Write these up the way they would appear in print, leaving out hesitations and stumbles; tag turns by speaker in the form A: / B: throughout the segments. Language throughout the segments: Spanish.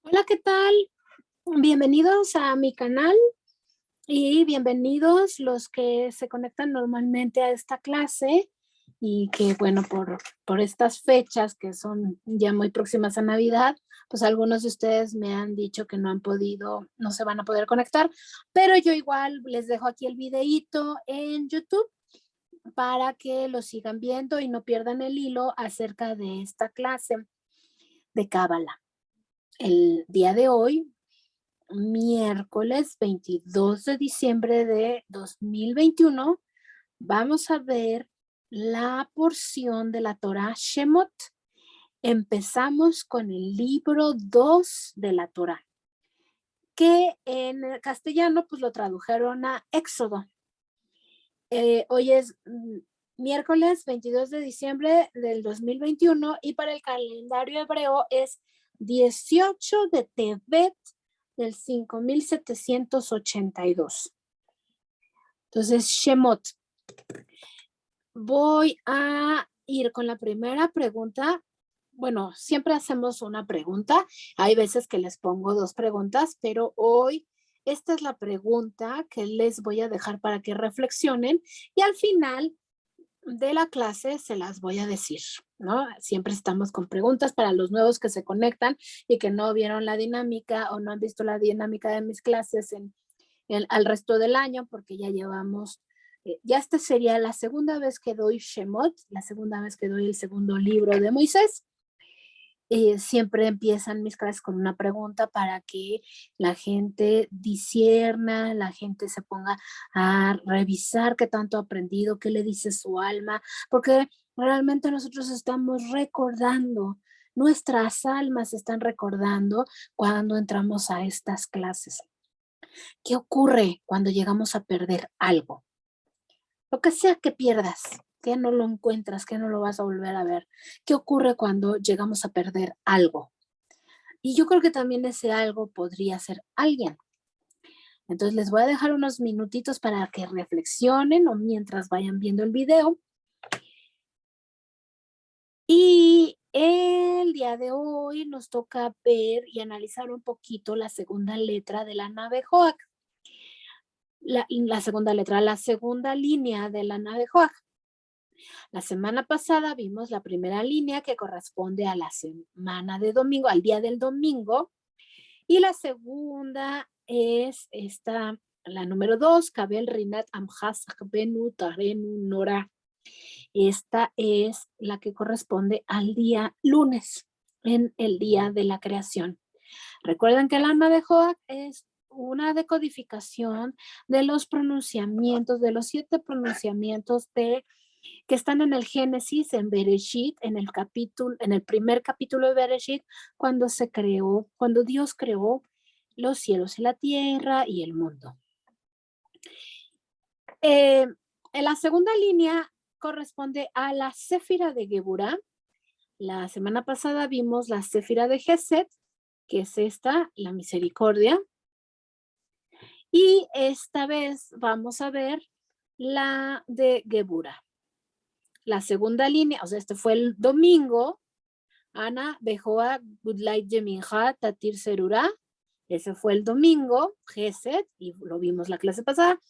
A: Hola, ¿qué tal? Bienvenidos a mi canal y bienvenidos los que se conectan normalmente a esta clase y que, bueno, por estas fechas que son ya muy próximas a Navidad, pues algunos de ustedes me han dicho que no han podido, no se van a poder conectar, pero yo igual les dejo aquí el videíto en YouTube para que lo sigan viendo y no pierdan el hilo acerca de esta clase de Cábala. El día de hoy miércoles 22 de diciembre de 2021, vamos a ver la porción de la Torá Shemot. Empezamos con el libro 2 de la Torá, que en el castellano pues lo tradujeron a Éxodo. Hoy es miércoles 22 de diciembre del 2021 y para el calendario hebreo es 18 de Tevet del 5782. Entonces, Shemot. Voy a ir con la primera pregunta. Bueno, siempre hacemos una pregunta. Hay veces que les pongo dos preguntas, pero hoy esta es la pregunta que les voy a dejar para que reflexionen y al final de la clase se las voy a decir, ¿no? Siempre estamos con preguntas para los nuevos que se conectan y que no vieron la dinámica o no han visto la dinámica de mis clases al resto del año, porque ya llevamos, ya esta sería la segunda vez que doy Shemot, la segunda vez que doy el segundo libro de Moisés. Siempre empiezan mis clases con una pregunta para que la gente disierna, la gente se ponga a revisar qué tanto ha aprendido, qué le dice su alma, porque realmente nosotros estamos recordando, nuestras almas están recordando cuando entramos a estas clases. ¿Qué ocurre cuando llegamos a perder algo? Lo que sea que pierdas, que no lo encuentras, que no lo vas a volver a ver. ¿Qué ocurre cuando llegamos a perder algo? Y yo creo que también ese algo podría ser alguien. Entonces les voy a dejar unos minutitos para que reflexionen o mientras vayan viendo el video. Y el día de hoy nos toca ver y analizar un poquito la segunda letra de la nave Joac. La segunda letra, la segunda línea de la nave Joac. La semana pasada vimos la primera línea que corresponde a la semana de domingo, al día del domingo, y la segunda es esta, la número 2, Kabel Rinat Amhas Benu Tarenu Nora. Esta es la que corresponde al día lunes, en el día de la creación. Recuerden que el alma de Joac es una decodificación de los pronunciamientos, de los 7 pronunciamientos que están en el Génesis, en Bereshit, en el primer capítulo de Bereshit, cuando se creó, cuando Dios creó los cielos y la tierra y el mundo. En la segunda línea corresponde a la Céfira de Geburah. La semana pasada vimos la Céfira de Geset, que es esta, la misericordia. Y esta vez vamos a ver la de Geburah. La segunda línea, o sea, este fue el domingo, Ana Bejoa Gudlait Yeminja Tatir Serura. Ese fue el domingo, Geset, y lo vimos la clase pasada.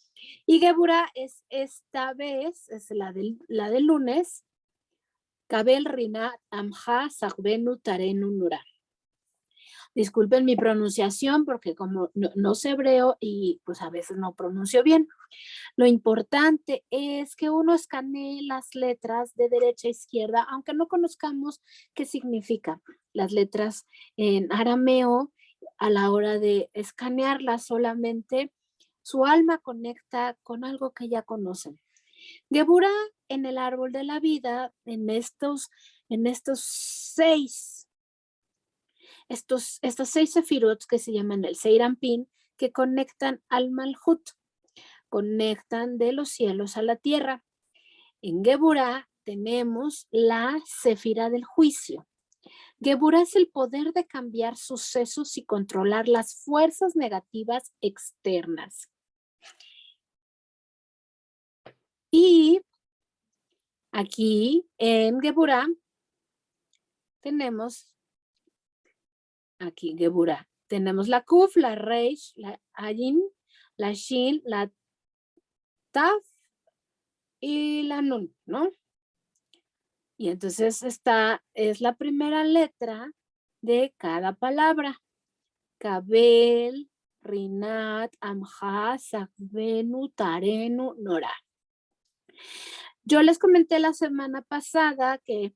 A: Y Geburah es esta vez, es la del lunes, Kabel Rina Amja Sagbenu Tarenu Nura. Disculpen mi pronunciación porque como no sé hebreo y pues a veces no pronuncio bien. Lo importante es que uno escanee las letras de derecha a izquierda, aunque no conozcamos qué significa las letras en arameo. A la hora de escanearlas solamente, su alma conecta con algo que ya conocen. Geburah en el árbol de la vida, en estos estas 6 sefirot que se llaman el Seirampin, que conectan al Malhut, conectan de los cielos a la tierra. En Geburah tenemos la Sefira del juicio. Geburah es el poder de cambiar sucesos y controlar las fuerzas negativas externas. Y aquí en Geburah tenemos aquí, Geburah. Tenemos la Kuf, la Reish, la Ayin, la Shin, la Taf y la Nun, ¿no? Y entonces esta es la primera letra de cada palabra. Kabel, Rinat, Amha, Sakbenu, Tarenu, Nora. Yo les comenté la semana pasada que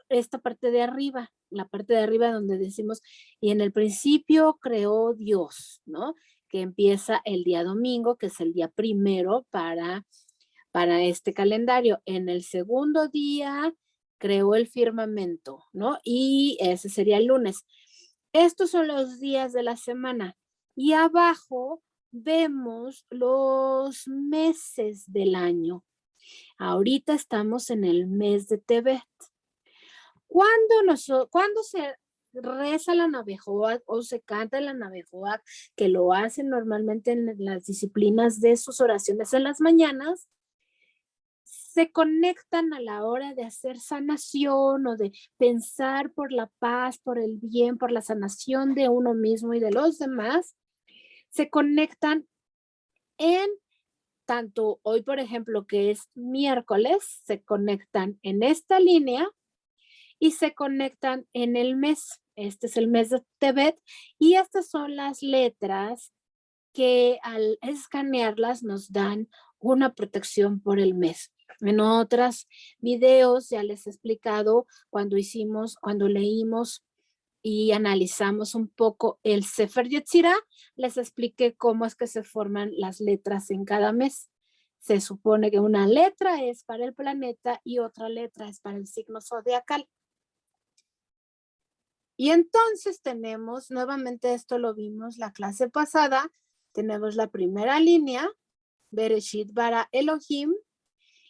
A: esta parte de arriba, la parte de arriba donde decimos, y en el principio creó Dios, ¿no? Que empieza el día domingo, que es el día primero para este calendario. En el segundo día creó el firmamento, ¿no? Y ese sería el lunes. Estos son los días de la semana. Y abajo vemos los meses del año. Ahorita estamos en el mes de Tebet. ¿Cuándo se reza la Navejoac o se canta la Navejoac, que lo hacen normalmente en las disciplinas de sus oraciones en las mañanas? Se conectan a la hora de hacer sanación o de pensar por la paz, por el bien, por la sanación de uno mismo y de los demás. Se conectan en tanto hoy, por ejemplo, que es miércoles, se conectan en esta línea y se conectan en el mes. Este es el mes de Tebet y estas son las letras que al escanearlas nos dan una protección por el mes. En otros videos ya les he explicado cuando leímos y analizamos un poco el Sefer Yetzirah, les expliqué cómo es que se forman las letras en cada mes. Se supone que una letra es para el planeta y otra letra es para el signo zodiacal. Y entonces tenemos, nuevamente esto lo vimos la clase pasada, tenemos la primera línea, Bereshit bara Elohim,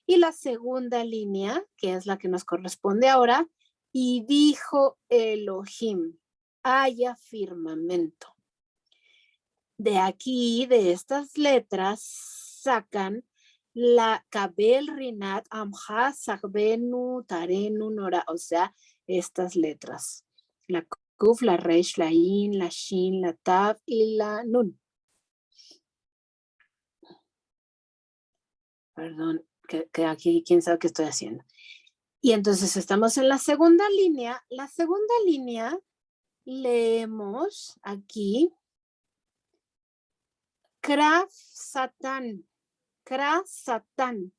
A: y la segunda línea, que es la que nos corresponde ahora, y dijo Elohim, haya firmamento. De aquí, de estas letras, sacan la Kabel, Rinat, Amha, Sagbenu, Tarenu, Nora, o sea, estas letras. La Kuf, la Resh, la In, la Shin, la Tav y la Nun. Perdón, que aquí quién sabe qué estoy haciendo. Y entonces estamos en la segunda línea. La segunda línea leemos aquí Kraf Satán. Kraf Satán.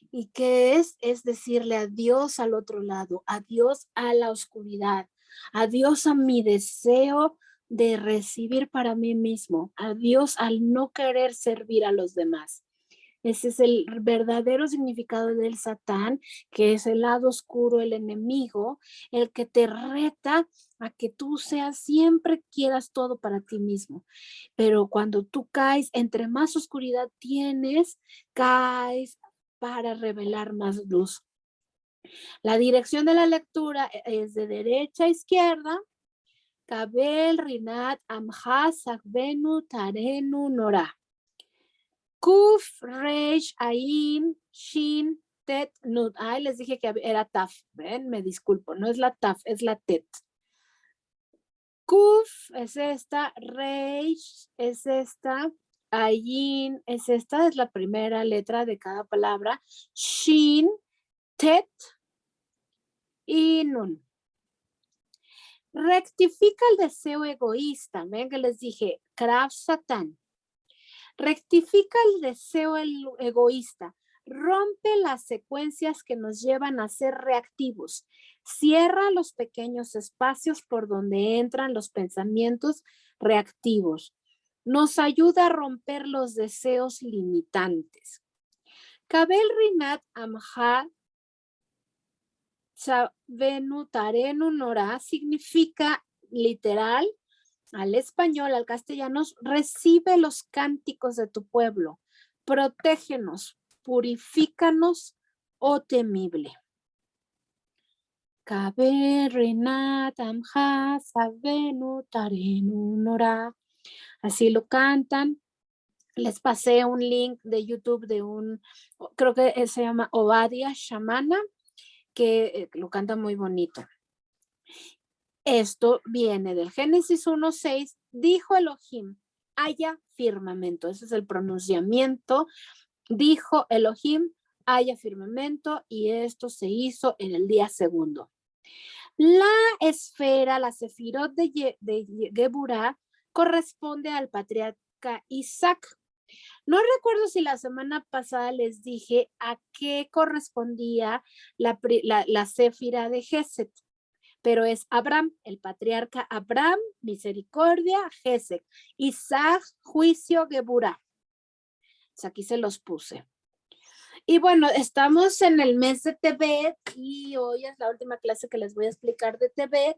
A: ¿Y qué es? Es decirle adiós al otro lado, adiós a la oscuridad, adiós a mi deseo de recibir para mí mismo, adiós al no querer servir a los demás. Ese es el verdadero significado del Satán, que es el lado oscuro, el enemigo, el que te reta a que tú seas siempre quieras todo para ti mismo. Pero cuando tú caes, entre más oscuridad tienes, caes para revelar más luz. La dirección de la lectura es de derecha a izquierda. Kabel, Rinat, Amha, Sagbenu, Tarenu, Nora. Kuf, Reish, Ain, Shin, Tet, Nut. Ay, les dije que era Taf. ¿Ven? Me disculpo. No es la Taf, es la Tet. Kuf es esta. Reish es esta. Ain es esta. Es la primera letra de cada palabra. Shin, Tet y Nun. Rectifica el deseo egoísta. Ven que les dije, Kraf Satán. Rectifica el deseo egoísta, rompe las secuencias que nos llevan a ser reactivos, cierra los pequeños espacios por donde entran los pensamientos reactivos, nos ayuda a romper los deseos limitantes. Kabel Rinat Amha Chavenu Tarenu Nora significa literal al español, al castellano, recibe los cánticos de tu pueblo, protégenos, purifícanos, oh temible. Kabe Renat Amha Sabenu Tarenu Nora. Así lo cantan. Les pasé un link de YouTube de creo que se llama Obadia Shamana, que lo canta muy bonito. Esto viene del Génesis 1:6, dijo Elohim, haya firmamento. Ese es el pronunciamiento. Dijo Elohim, haya firmamento, y esto se hizo en el día segundo. La esfera, la sefirot de Geburah, corresponde al patriarca Isaac. No recuerdo si la semana pasada les dije a qué correspondía la séfira de Geset, pero es Abraham, el patriarca Abraham, misericordia, Gesed, Isaac, juicio, Geburah. Aquí se los puse. Y bueno, estamos en el mes de Tebet y hoy es la última clase que les voy a explicar de Tebet,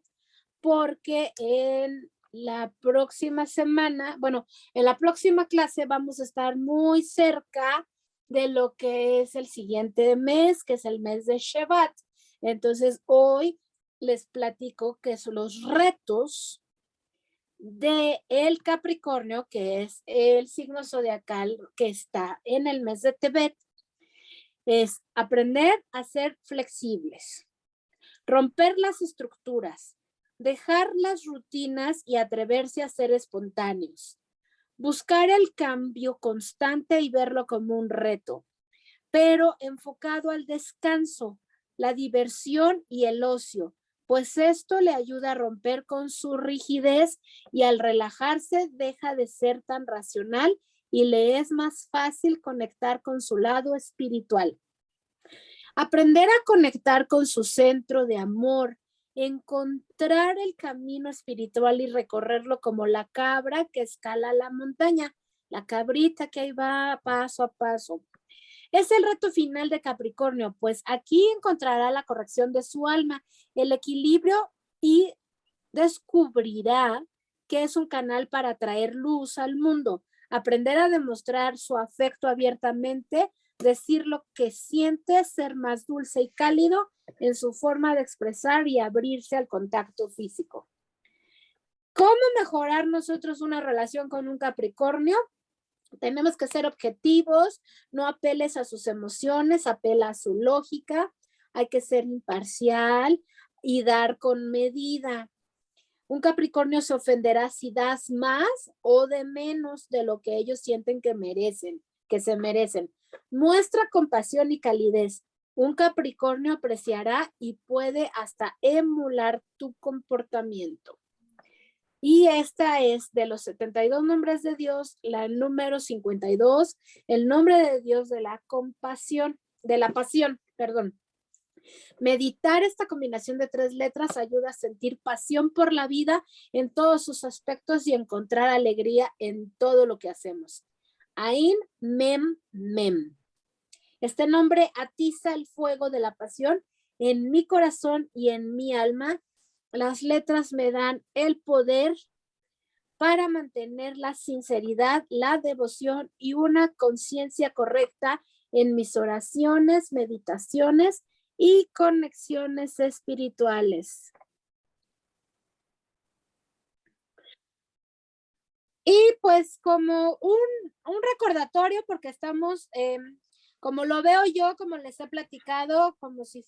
A: porque en la próxima semana, bueno, en la próxima clase vamos a estar muy cerca de lo que es el siguiente mes, que es el mes de Shevat. Entonces, hoy les platico que son los retos de el Capricornio, que es el signo zodiacal que está en el mes de Tebet. Es aprender a ser flexibles, romper las estructuras, dejar las rutinas y atreverse a ser espontáneos, buscar el cambio constante y verlo como un reto, pero enfocado al descanso, la diversión y el ocio, pues esto le ayuda a romper con su rigidez y al relajarse deja de ser tan racional y le es más fácil conectar con su lado espiritual. Aprender a conectar con su centro de amor, encontrar el camino espiritual y recorrerlo como la cabra que escala la montaña, la cabrita que ahí va paso a paso. Es el reto final de Capricornio, pues aquí encontrará la corrección de su alma, el equilibrio y descubrirá que es un canal para traer luz al mundo, aprender a demostrar su afecto abiertamente, decir lo que siente, ser más dulce y cálido en su forma de expresar y abrirse al contacto físico. ¿Cómo mejorar nosotros una relación con un Capricornio? Tenemos que ser objetivos, no apeles a sus emociones, apela a su lógica, hay que ser imparcial y dar con medida. Un Capricornio se ofenderá si das más o de menos de lo que ellos sienten que merecen, que se merecen. Muestra compasión y calidez. Un Capricornio apreciará y puede hasta emular tu comportamiento. Y esta es de los 72 nombres de Dios, la número 52, el nombre de Dios de la compasión, de la pasión, perdón. Meditar esta combinación de 3 letras ayuda a sentir pasión por la vida en todos sus aspectos y encontrar alegría en todo lo que hacemos. Ain Mem Mem. Este nombre atiza el fuego de la pasión en mi corazón y en mi alma. Las letras me dan el poder para mantener la sinceridad, la devoción y una conciencia correcta en mis oraciones, meditaciones y conexiones espirituales. Y pues como un recordatorio, porque estamos, como lo veo yo, como les he platicado, como si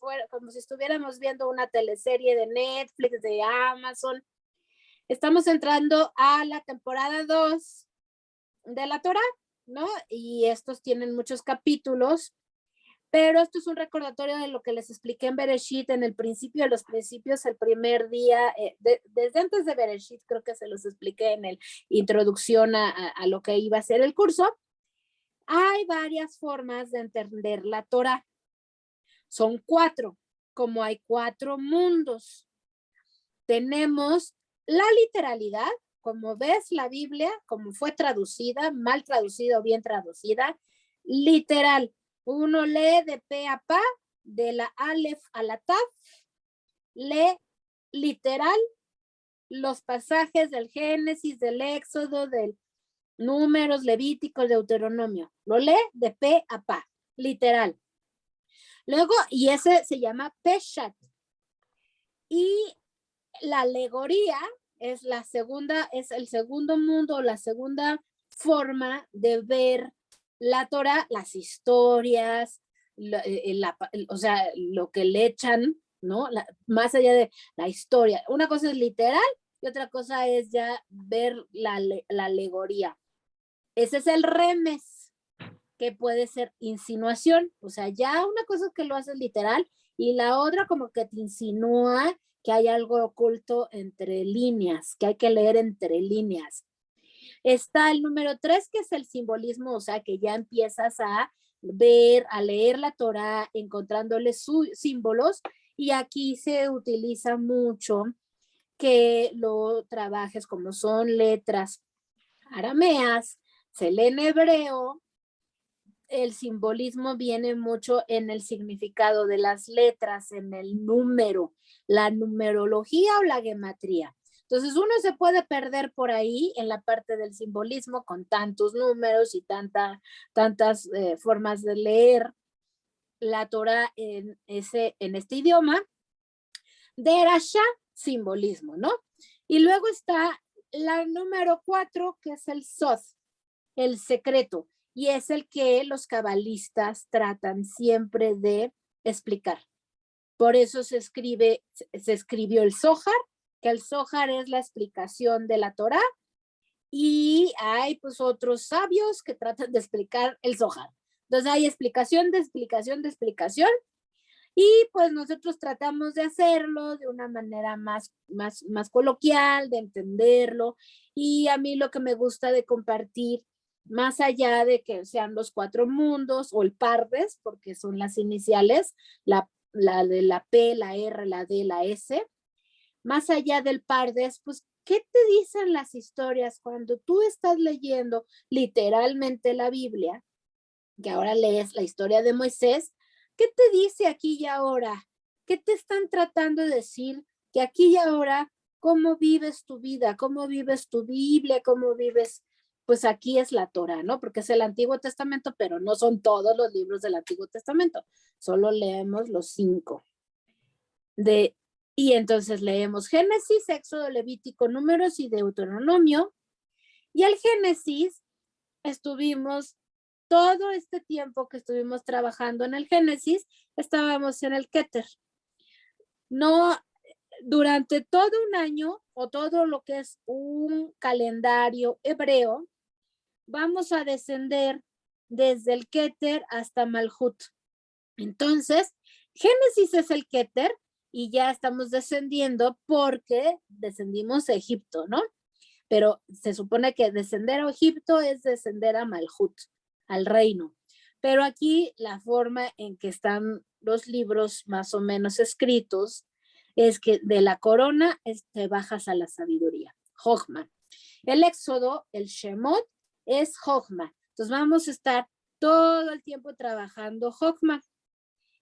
A: estuviéramos viendo una teleserie de Netflix, de Amazon. Estamos entrando a la temporada 2 de la Torá, ¿no? Y estos tienen muchos capítulos, pero esto es un recordatorio de lo que les expliqué en Bereshit, en el principio de los principios, el primer día, desde antes de Bereshit, creo que se los expliqué en el introducción a lo que iba a ser el curso. Hay varias formas de entender la Torá. Son 4, como hay 4 mundos. Tenemos la literalidad, como ves la Biblia, como fue traducida, mal traducida o bien traducida, literal. Uno lee de pe a pa, de la alef a la taf, lee literal los pasajes del Génesis, del Éxodo, del Números, Levíticos, Deuteronomio. Lo lee de pe a pa, literal. Luego, y ese se llama Peshat. Y la alegoría es el segundo mundo, la segunda forma de ver la Torah, las historias, o sea, lo que le echan ¿no? Más allá de la historia. Una cosa es literal y otra cosa es ya ver la alegoría. Ese es el remes, que puede ser insinuación. O sea, ya una cosa es que lo haces literal y la otra como que te insinúa que hay algo oculto entre líneas, que hay que leer entre líneas. Está el número 3, que es el simbolismo, o sea, que ya empiezas a ver, a leer la Torah, encontrándole sus símbolos, y aquí se utiliza mucho que lo trabajes como son letras arameas, se lee en hebreo. El simbolismo viene mucho en el significado de las letras, en el número, la numerología o la gematría. Entonces uno se puede perder por ahí en la parte del simbolismo con tantos números y tantas formas de leer la Torah en este idioma. Derasha, simbolismo, ¿no? Y luego está la número 4, que es el Sod, el secreto, y es el que los cabalistas tratan siempre de explicar. Por eso se escribió el Zohar, que el Zohar es la explicación de la Torá, y hay pues otros sabios que tratan de explicar el Zohar. Entonces hay explicación de explicación de explicación, y pues nosotros tratamos de hacerlo de una manera más coloquial, de entenderlo. Y a mí lo que me gusta de compartir, más allá de que sean los 4 mundos o el Pardes, porque son las iniciales, la de la P, la R, la D, la S, más allá del Pardes, pues, ¿qué te dicen las historias cuando tú estás leyendo literalmente la Biblia? Que ahora lees la historia de Moisés. ¿Qué te dice aquí y ahora? ¿Qué te están tratando de decir? Que aquí y ahora, ¿cómo vives tu vida? ¿Cómo vives tu Biblia? ¿Cómo vives? Pues aquí es la Torah, ¿no? Porque es el Antiguo Testamento, pero no son todos los libros del Antiguo Testamento. Solo leemos los 5. Y entonces leemos Génesis, Éxodo, Levítico, Números y Deuteronomio. Y el Génesis estuvimos todo este tiempo que estuvimos trabajando en el Génesis, estábamos en el Keter. No, durante todo un año o todo lo que es un calendario hebreo, vamos a descender desde el Keter hasta Malhut. Entonces, Génesis es el Keter y ya estamos descendiendo porque descendimos a Egipto, ¿no? Pero se supone que descender a Egipto es descender a Malhut, al reino. Pero aquí la forma en que están los libros más o menos escritos es que de la corona te bajas a la sabiduría, Jochma. El Éxodo, el Shemot, es Jochma. Entonces vamos a estar todo el tiempo trabajando Jochma.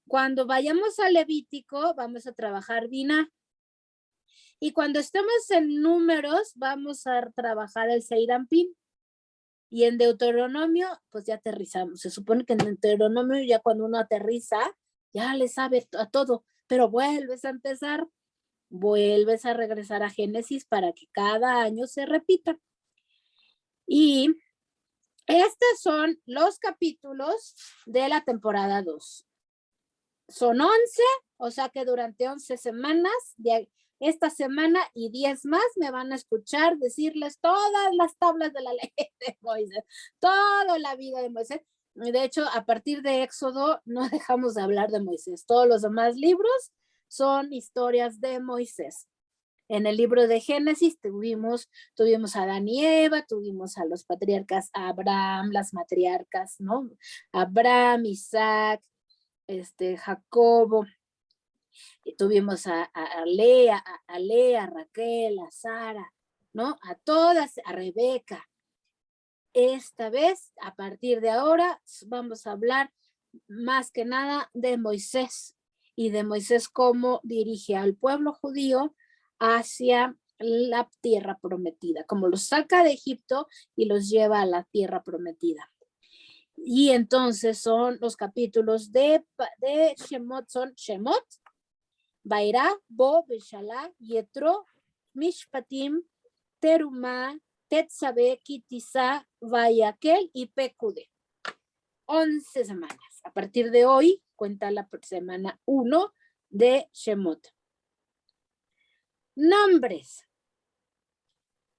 A: Cuando vayamos a Levítico, vamos a trabajar Binah. Y cuando estemos en números, vamos a trabajar el Seirampín. Y en Deuteronomio, pues ya aterrizamos. Se supone que en Deuteronomio ya cuando uno aterriza, ya le sabe a todo, pero vuelves a empezar, vuelves a regresar a Génesis para que cada año se repita. Y estos son los capítulos de la temporada 2. Son 11, o sea que durante 11 semanas, de esta semana y 10 más, me van a escuchar decirles todas las tablas de la ley de Moisés, toda la vida de Moisés. De hecho, a partir de Éxodo no dejamos de hablar de Moisés. Todos los demás libros son historias de Moisés. En el libro de Génesis tuvimos a Adán y Eva, tuvimos a los patriarcas, a Abraham, las matriarcas, ¿no? Abraham, Isaac, Jacobo, y tuvimos a Lea, a Raquel, a Sara, ¿no? A todas, a Rebeca. Esta vez, a partir de ahora, vamos a hablar más que nada de Moisés y de Moisés cómo dirige al pueblo judío hacia la tierra prometida, como los saca de Egipto y los lleva a la tierra prometida. Y entonces son los capítulos de Shemot, son Shemot, Bairá, Bo, Beshalá, Yetro, Mishpatim, Terumá, Tetzabe, Kitizá, Vayaquel y Pecude. 11 semanas. A partir de hoy, cuenta la semana 1, de Shemot. Nombres.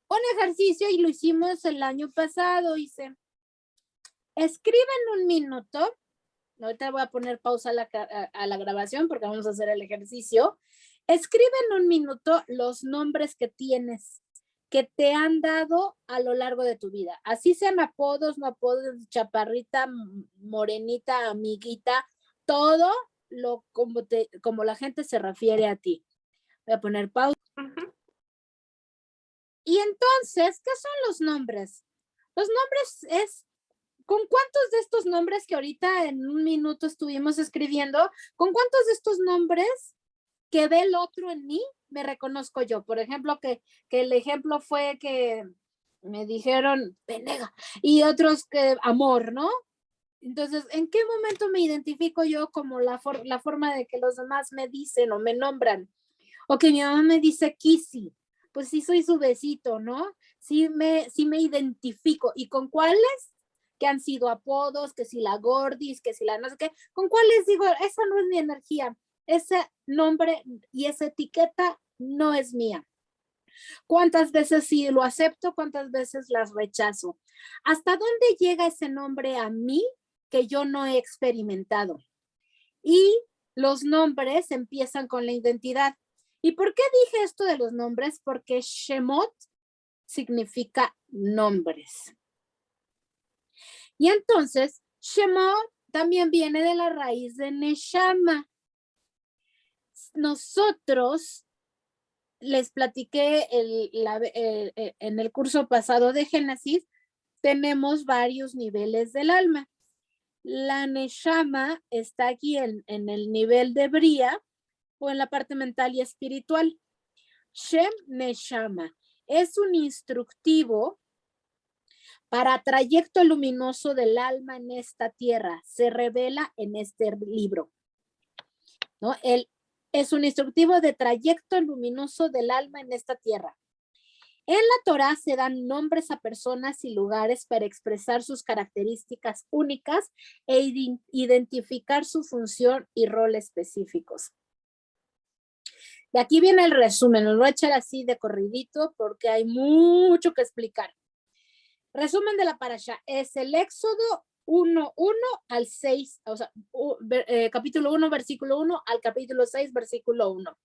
A: Un ejercicio y lo hicimos el año pasado, dice, escribe en un minuto, ahorita voy a poner pausa a la grabación porque vamos a hacer el ejercicio. Escribe en un minuto los nombres que tienes, que te han dado a lo largo de tu vida. Así sean apodos, no apodos, chaparrita, morenita, amiguita, todo como la gente se refiere a ti. Voy a poner pausa. Y entonces, ¿qué son los nombres? Los nombres es, ¿con cuántos de estos nombres que ahorita en un minuto estuvimos escribiendo, con cuántos de estos nombres que ve el otro en mí me reconozco yo? Por ejemplo, que el ejemplo fue que me dijeron penega y otros que amor, ¿no? Entonces, ¿en qué momento me identifico yo como la forma de que los demás me dicen o me nombran? O que mi mamá me dice Kissy, pues sí soy su besito, ¿no? Sí me identifico. ¿Y con cuáles? Que han sido apodos, que si la gordis, que si la no sé qué. ¿Con cuáles digo, esa no es mi energía? Ese nombre y esa etiqueta no es mía. ¿Cuántas veces sí lo acepto? ¿Cuántas veces las rechazo? ¿Hasta dónde llega ese nombre a mí que yo no he experimentado? Y los nombres empiezan con la identidad. ¿Y por qué dije esto de los nombres? Porque Shemot significa nombres. Y entonces, Shemot también viene de la raíz de Neshama. Nosotros, les platiqué en el curso pasado de Génesis, tenemos varios niveles del alma. La Neshama está aquí en el nivel de Bria o en la parte mental y espiritual. Shem Neshama es un instructivo para trayecto luminoso del alma en esta tierra. Se revela en este libro, ¿no? Él es un instructivo de trayecto luminoso del alma en esta tierra. En la Torá se dan nombres a personas y lugares para expresar sus características únicas e identificar su función y rol específicos. Y aquí viene el resumen, lo voy a echar así de corridito porque hay mucho que explicar. Resumen de la parasha es el Éxodo 1:1 al 6, o sea, capítulo 1, versículo 1 al capítulo 6, versículo 1.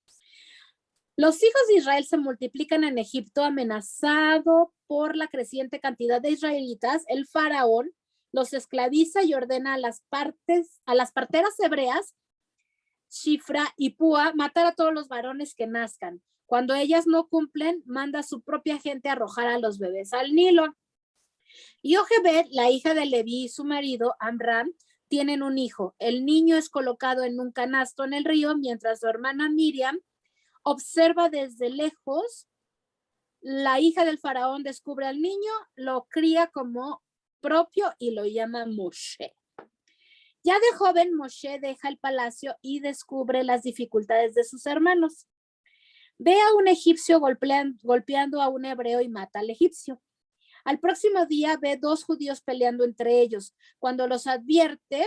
A: Los hijos de Israel se multiplican en Egipto, amenazado por la creciente cantidad de israelitas. El faraón los esclaviza y ordena a las parteras hebreas, Shifra y Púa, matar a todos los varones que nazcan. Cuando ellas no cumplen, manda a su propia gente a arrojar a los bebés al Nilo. Y Jochebed, la hija de Leví y su marido, Amram, tienen un hijo. El niño es colocado en un canasto en el río, mientras su hermana Miriam observa desde lejos. La hija del faraón descubre al niño, lo cría como propio y lo llama Moshe. Ya de joven, Moshe deja el palacio y descubre las dificultades de sus hermanos. Ve a un egipcio golpeando a un hebreo y mata al egipcio. Al próximo día ve 2 judíos peleando entre ellos. Cuando los advierte,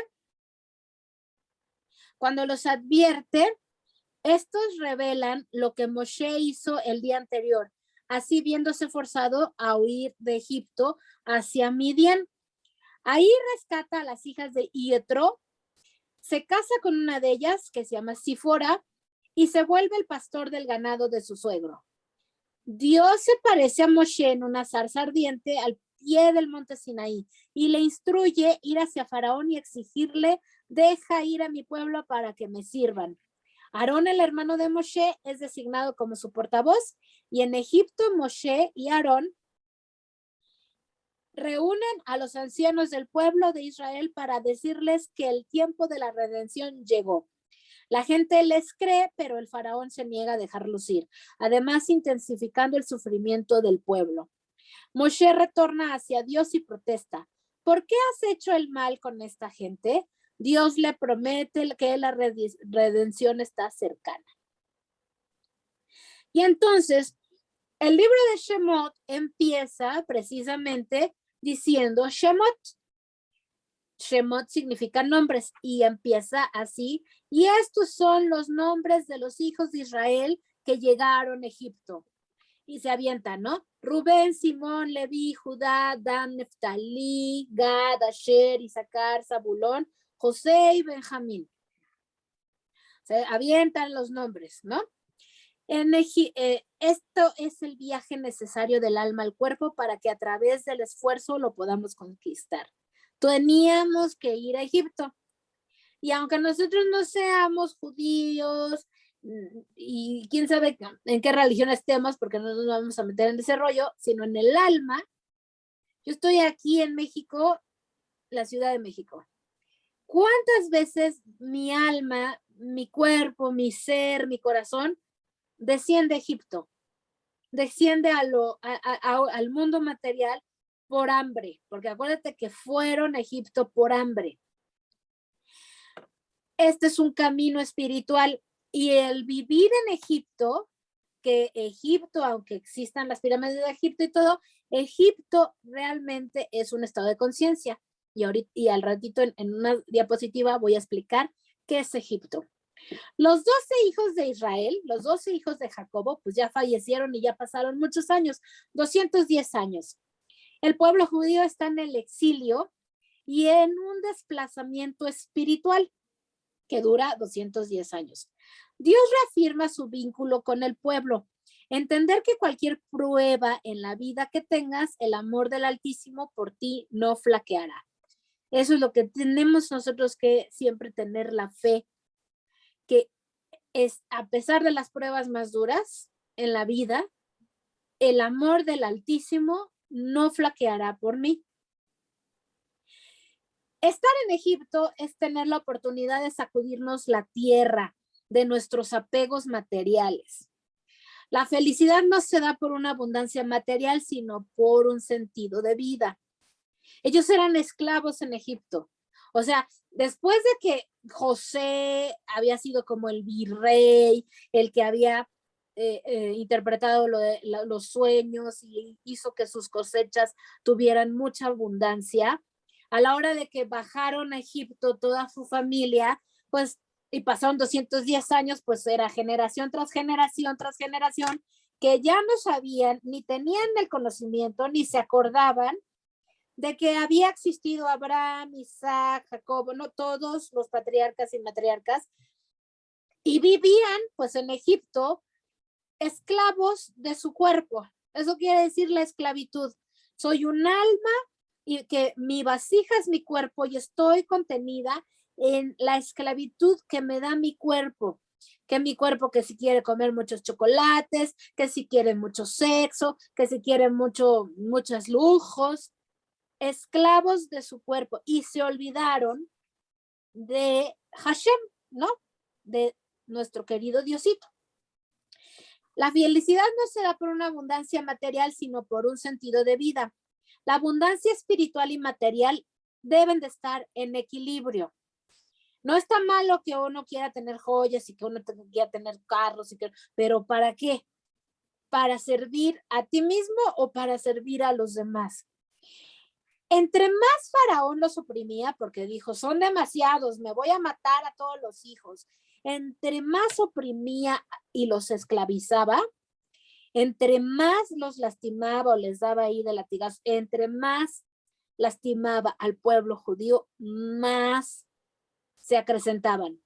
A: estos revelan lo que Moshe hizo el día anterior, así viéndose forzado a huir de Egipto hacia Midian. Ahí rescata a las hijas de Yetro, se casa con una de ellas, que se llama Sifora, y se vuelve el pastor del ganado de su suegro. Dios se parece a Moshe en una zarza ardiente al pie del monte Sinaí y le instruye ir hacia Faraón y exigirle, deja ir a mi pueblo para que me sirvan. Aarón, el hermano de Moshe, es designado como su portavoz y en Egipto Moshe y Aarón reúnen a los ancianos del pueblo de Israel para decirles que el tiempo de la redención llegó. La gente les cree, pero el faraón se niega a dejarlos ir, además intensificando el sufrimiento del pueblo. Moshe retorna hacia Dios y protesta. ¿Por qué has hecho el mal con esta gente? Dios le promete que la redención está cercana. Y entonces, el libro de Shemot empieza precisamente diciendo Shemot. Shemot significa nombres y empieza así. Y estos son los nombres de los hijos de Israel que llegaron a Egipto. Y se avientan, ¿no? Rubén, Simón, Leví, Judá, Dan, Neftalí, Gad, Asher, Isaacar, Zabulón, José y Benjamín. Se avientan los nombres, ¿no? Esto es el viaje necesario del alma al cuerpo para que a través del esfuerzo lo podamos conquistar. Teníamos que ir a Egipto. Y aunque nosotros no seamos judíos y quién sabe en qué religión estemos, porque no nos vamos a meter en ese rollo, sino en el alma, yo estoy aquí en México, la Ciudad de México. ¿Cuántas veces mi alma, mi cuerpo, mi ser, mi corazón desciende a Egipto? Desciende al mundo material por hambre, porque acuérdate que fueron a Egipto por hambre. Este es un camino espiritual y el vivir en Egipto, que Egipto, aunque existan las pirámides de Egipto y todo, Egipto realmente es un estado de conciencia. Y al ratito en una diapositiva voy a explicar qué es Egipto. Los 12 hijos de Israel, los 12 hijos de Jacobo, pues ya fallecieron y ya pasaron muchos años, 210 años. El pueblo judío está en el exilio y en un desplazamiento espiritual que dura 210 años. Dios reafirma su vínculo con el pueblo. Entender que cualquier prueba en la vida que tengas, el amor del Altísimo por ti no flaqueará. Eso es lo que tenemos nosotros que siempre tener la fe, que es a pesar de las pruebas más duras en la vida, el amor del Altísimo no flaqueará por mí. Estar en Egipto es tener la oportunidad de sacudirnos la tierra de nuestros apegos materiales. La felicidad no se da por una abundancia material, sino por un sentido de vida. Ellos eran esclavos en Egipto. O sea, después de que José había sido como el virrey, el que había interpretado los sueños y hizo que sus cosechas tuvieran mucha abundancia, a la hora de que bajaron a Egipto toda su familia, pues, y pasaron 210 años, pues era generación tras generación tras generación, que ya no sabían, ni tenían el conocimiento, ni se acordaban de que había existido Abraham, Isaac, Jacob, no todos los patriarcas y matriarcas, y vivían pues en Egipto esclavos de su cuerpo. Eso quiere decir la esclavitud. Soy un alma y que mi vasija es mi cuerpo y estoy contenida en la esclavitud que me da mi cuerpo. Que mi cuerpo que si quiere comer muchos chocolates, que si quiere mucho sexo, que si quiere muchos lujos, esclavos de su cuerpo y se olvidaron de Hashem, ¿no? De nuestro querido Diosito. La felicidad no se da por una abundancia material, sino por un sentido de vida. La abundancia espiritual y material deben de estar en equilibrio. No está malo que uno quiera tener joyas y que uno quiera tener carros, pero ¿para qué? ¿Para servir a ti mismo o para servir a los demás? Entre más Faraón los oprimía, porque dijo, son demasiados, me voy a matar a todos los hijos. Entre más oprimía y los esclavizaba, entre más los lastimaba o les daba ahí de latigazos, entre más lastimaba al pueblo judío, más se acrecentaban,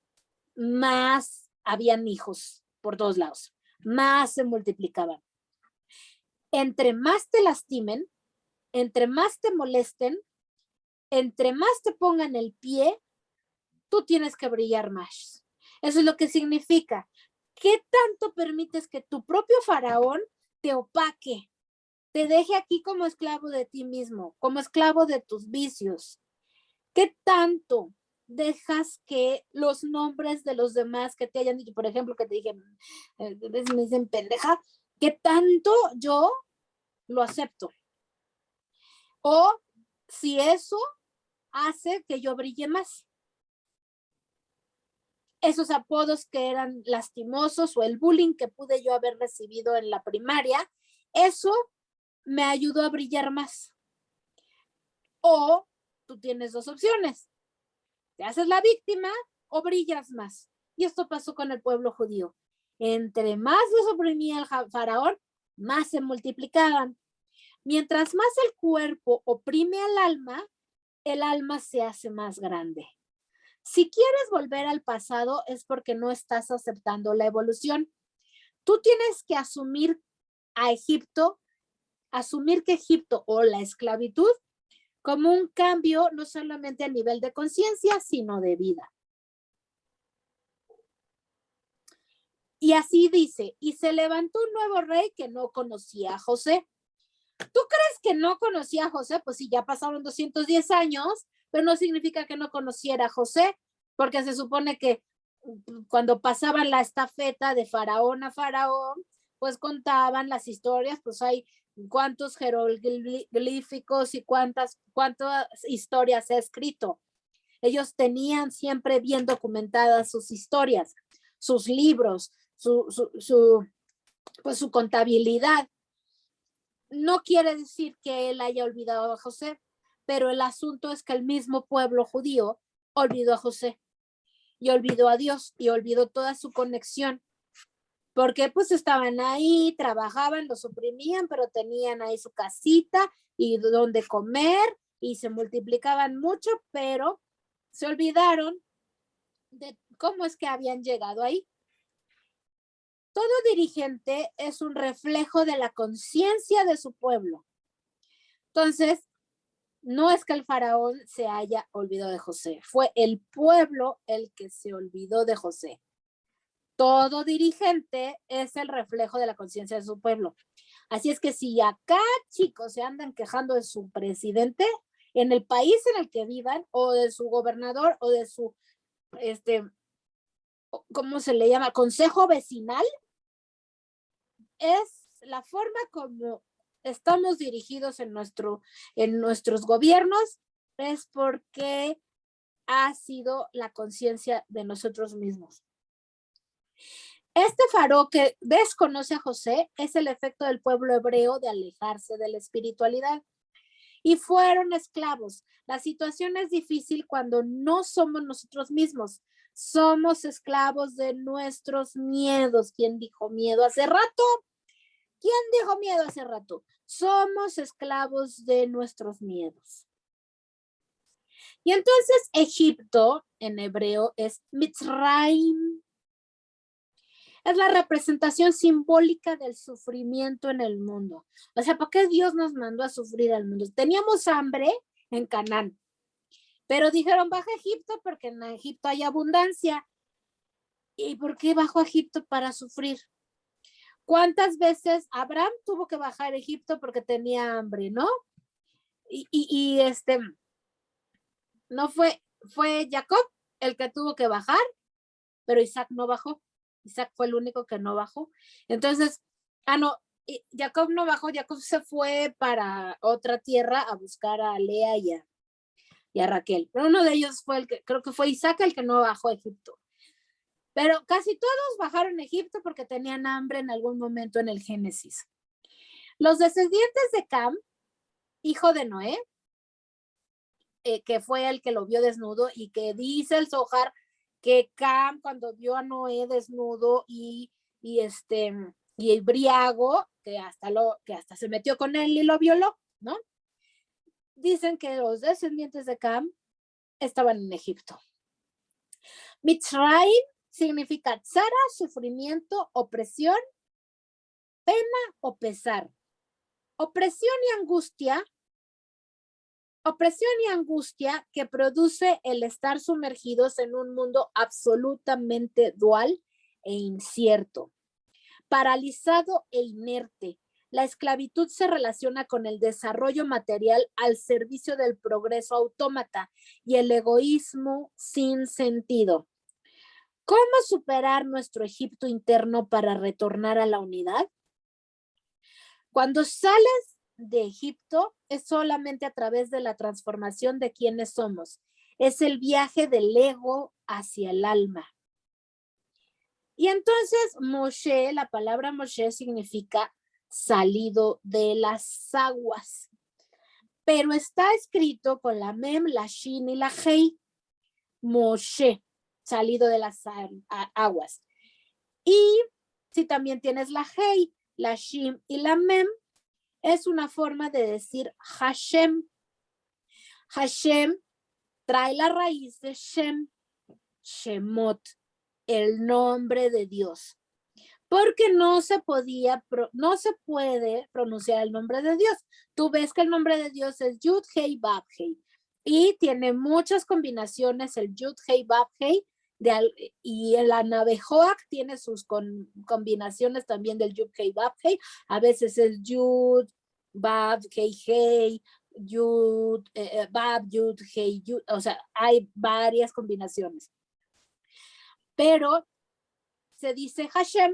A: más habían hijos por todos lados, más se multiplicaban. Entre más te lastimen, entre más te molesten, entre más te pongan el pie, tú tienes que brillar más. Eso es lo que significa. ¿Qué tanto permites que tu propio faraón te opaque, te deje aquí como esclavo de ti mismo, como esclavo de tus vicios? ¿Qué tanto dejas que los nombres de los demás que te hayan dicho, por ejemplo, que te me dicen pendeja, qué tanto yo lo acepto? O si eso hace que yo brille más. Esos apodos que eran lastimosos o el bullying que pude yo haber recibido en la primaria, eso me ayudó a brillar más. O tú tienes dos opciones. Te haces la víctima o brillas más. Y esto pasó con el pueblo judío. Entre más los oprimía el faraón, más se multiplicaban. Mientras más el cuerpo oprime al alma, el alma se hace más grande. Si quieres volver al pasado es porque no estás aceptando la evolución. Tú tienes que asumir que Egipto o la esclavitud como un cambio no solamente a nivel de conciencia, sino de vida. Y así dice, y se levantó un nuevo rey que no conocía a José. ¿Tú crees que no conocía a José? Pues sí, ya pasaron 210 años, pero no significa que no conociera a José, porque se supone que cuando pasaban la estafeta de faraón a faraón, pues contaban las historias, pues hay cuántos jeroglíficos y cuántas historias se ha escrito. Ellos tenían siempre bien documentadas sus historias, sus libros, pues su contabilidad. No quiere decir que él haya olvidado a José, pero el asunto es que el mismo pueblo judío olvidó a José y olvidó a Dios y olvidó toda su conexión, porque pues estaban ahí, trabajaban, los oprimían, pero tenían ahí su casita y donde comer y se multiplicaban mucho, pero se olvidaron de cómo es que habían llegado ahí. Todo dirigente es un reflejo de la conciencia de su pueblo. Entonces, no es que el faraón se haya olvidado de José, fue el pueblo el que se olvidó de José. Todo dirigente es el reflejo de la conciencia de su pueblo. Así es que si acá, chicos, se andan quejando de su presidente, en el país en el que vivan, o de su gobernador, o de su, ¿cómo se le llama? Consejo vecinal, es la forma como estamos dirigidos en nuestros gobiernos, es porque ha sido la conciencia de nosotros mismos. Este faraón que desconoce a José es el efecto del pueblo hebreo de alejarse de la espiritualidad y fueron esclavos. La situación es difícil cuando no somos nosotros mismos, somos esclavos de nuestros miedos. ¿Quién dijo miedo hace rato? ¿Quién dijo miedo hace rato? Somos esclavos de nuestros miedos. Y entonces Egipto en hebreo es Mitzrayim. Es la representación simbólica del sufrimiento en el mundo. O sea, ¿por qué Dios nos mandó a sufrir al mundo? Teníamos hambre en Canaán, pero dijeron baja a Egipto porque en Egipto hay abundancia. ¿Y por qué bajó a Egipto para sufrir? ¿Cuántas veces Abraham tuvo que bajar a Egipto porque tenía hambre, no? No fue Jacob el que tuvo que bajar, pero Isaac no bajó. Isaac fue el único que no bajó. Entonces, Jacob no bajó, Jacob se fue para otra tierra a buscar a Lea y a Raquel. Pero uno de ellos fue creo que fue Isaac el que no bajó a Egipto. Pero casi todos bajaron a Egipto porque tenían hambre en algún momento en el Génesis. Los descendientes de Cam, hijo de Noé, que fue el que lo vio desnudo y que dice el Zohar que Cam cuando vio a Noé desnudo y el briago, que hasta se metió con él y lo violó, ¿no? Dicen que los descendientes de Cam estaban en Egipto. Mitzrayim significa tzara, sufrimiento, opresión, pena o pesar. Opresión y angustia que produce el estar sumergidos en un mundo absolutamente dual e incierto, paralizado e inerte. La esclavitud se relaciona con el desarrollo material al servicio del progreso autómata y el egoísmo sin sentido. ¿Cómo superar nuestro Egipto interno para retornar a la unidad? Cuando sales de Egipto es solamente a través de la transformación de quienes somos. Es el viaje del ego hacia el alma. Y entonces Moshe, la palabra Moshe significa salido de las aguas. pero está escrito con la mem, la shin y la hei, Moshe, salido de las aguas. Y si también tienes la hei, la shin y la mem, es una forma de decir Hashem. Hashem trae la raíz de Shem, Shemot, el nombre de Dios. Porque no se puede pronunciar el nombre de Dios. Tú ves que el nombre de Dios es Yud Hei Vav Hei y tiene muchas combinaciones el Yud Hei Vav Hei y el Anabejoac tiene sus combinaciones también del Yud Hei Vav Hei. A veces es Yud Vav Hei Hei, Yud Vav Yud Hei Yud, o sea, hay varias combinaciones. Pero se dice Hashem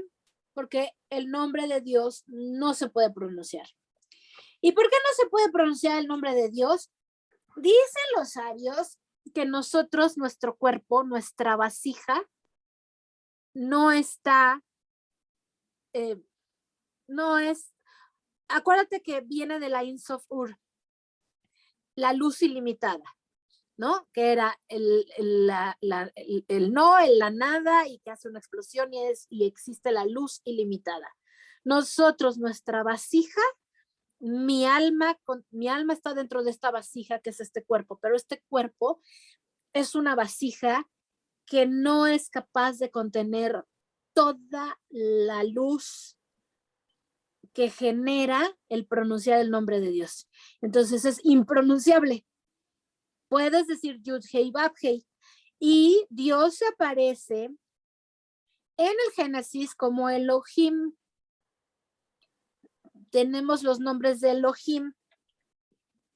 A: porque el nombre de Dios no se puede pronunciar. ¿Y por qué no se puede pronunciar el nombre de Dios? Dicen los sabios que nosotros, nuestro cuerpo, nuestra vasija, no está, no es, acuérdate que viene de la Ein Sof Ur, la luz ilimitada, ¿no? Que era el no, la nada y que hace una explosión y existe la luz ilimitada. Nosotros, nuestra vasija, mi alma está dentro de esta vasija que es este cuerpo, pero este cuerpo es una vasija que no es capaz de contener toda la luz que genera el pronunciar el nombre de Dios. Entonces es impronunciable. Puedes decir Yud Hei Vav Hei y Dios se aparece en el Génesis como Elohim. Tenemos los nombres de Elohim